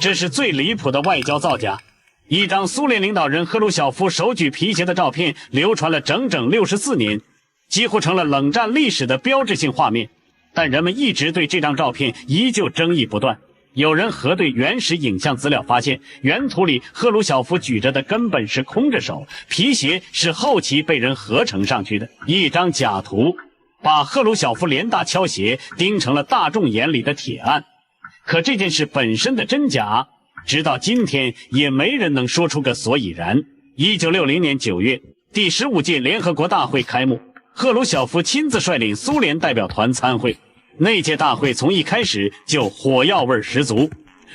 這是最離譜的外交造假。一張蘇聯領導人赫魯曉夫手舉皮鞋的照片流傳了整整64年，幾乎成了冷戰歷史的標誌性畫面。但人們一直對这張照片依舊爭議不斷。有人核对原始影像資料，發現原圖裡赫魯曉夫舉着的根本是空着手，皮鞋是後期被人合成上去的一張假圖，把赫魯曉夫联大敲鞋盯成了大眾眼裡的鐵案。可這件事本身的真假，直到今天也沒人能說出個所以然。1960年9月，第15屆聯合國大會開幕，赫魯曉夫親自率領蘇聯代表團參會。那屆大會從一開始就火藥味十足，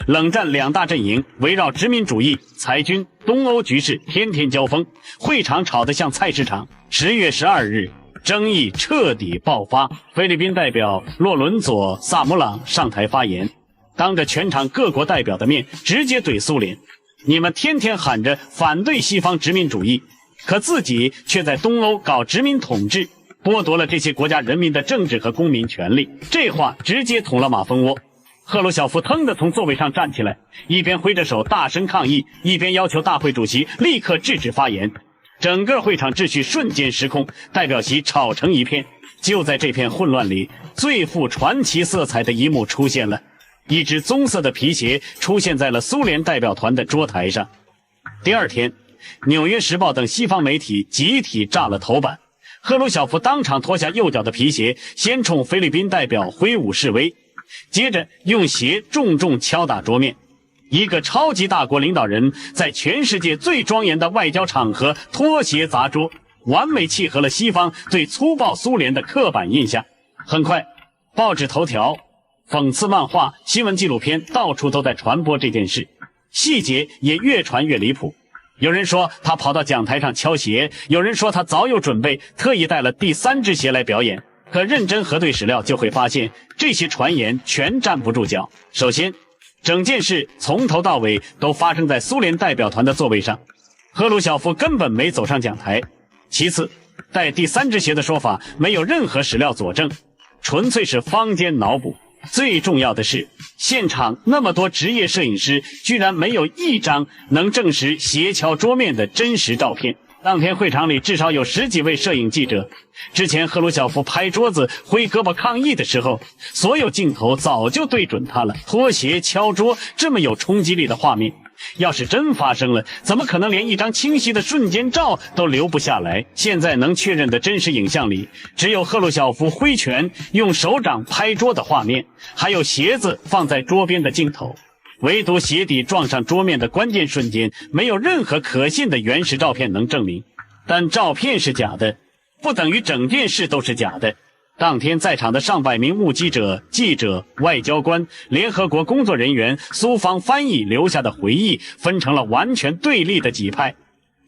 冷戰兩大陣營圍繞殖民主義、裁軍、東歐局勢天天交鋒，會場吵得像菜市場。10月12日，爭議徹底爆發，菲律賓代表洛倫佐·薩姆朗上台發言，當着全場各國代表的面直接懟蘇聯：你們天天喊着反對西方殖民主義，可自己卻在東歐搞殖民統治，剝奪了這些國家人民的政治和公民權利。這話直接捅了馬蜂窩。赫魯曉夫騰地從座位上站起來，一邊揮着手大聲抗議，一邊要求大會主席立刻制止發言。整個會場秩序瞬間失控，代表席吵成一片。就在這片混亂裡，最富傳奇色彩的一幕出現了，一隻棕色的皮鞋出現在了蘇聯代表團的桌台上。第二天，《紐約時報》等西方媒體集體炸了頭版。赫魯曉夫當場脫下右腳的皮鞋，先衝菲律賓代表揮舞示威，接着用鞋重重敲打桌面。一個超級大國領導人在全世界最莊嚴的外交場合脫鞋砸桌，完美契合了西方對粗暴蘇聯的刻板印象。很快，報紙頭條、諷刺漫畫、新聞紀錄片到處都在傳播這件事，細節也越傳越離譜。有人說他跑到講台上敲鞋，有人說他早有準備，特意帶了第3隻鞋來表演。可認真核對史料就會發現，這些傳言全站不住腳。首先，整件事從頭到尾都發生在蘇聯代表團的座位上，赫魯曉夫根本沒走上講台。其次，帶第3隻鞋的說法沒有任何史料佐證，純粹是坊間腦補。最重要的是，現場那麼多職業攝影師，居然沒有一張能證實鞋敲桌面的真實照片。當天會場裡至少有10幾位攝影記者。之前赫魯曉夫拍桌子、揮胳膊抗議的時候，所有鏡頭早就對準他了。脫鞋敲桌這麼有衝擊力的畫面，要是真發生了，怎麼可能連一張清晰的瞬間照都留不下來？現在能確認的真實影像裡，只有赫魯曉夫揮拳用手掌拍桌的畫面，還有鞋子放在桌邊的鏡頭。唯獨鞋底撞上桌面的關鍵瞬間，沒有任何可信的原始照片能證明。但照片是假的，不等於整件事都是假的。當天在場的上百名目擊者、記者、外交官、聯合國工作人員、蘇方翻譯留下的回憶，分成了完全對立的幾派。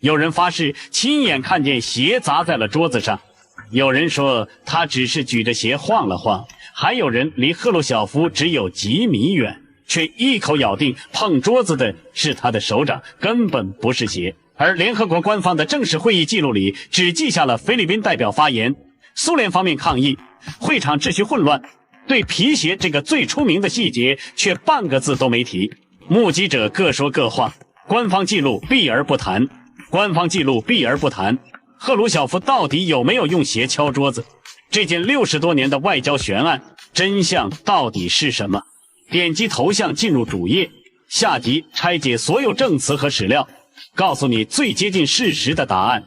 有人發誓親眼看見鞋砸在了桌子上，有人說他只是舉着鞋晃了晃，還有人離赫魯曉夫只有幾米遠，卻一口咬定碰桌子的是他的手掌，根本不是鞋。而聯合國官方的正式會議記錄裡只記下了菲律賓代表發言，蘇聯方面抗議，會場秩序混亂，對皮鞋這個最出名的細節卻半個字都沒提。目擊者各說各話，官方記錄避而不談。赫魯曉夫到底有沒有用鞋敲桌子？這件60多年的外交懸案，真相到底是什麼？點擊頭像進入主頁，下集拆解所有證詞和史料，告訴你最接近事實的答案。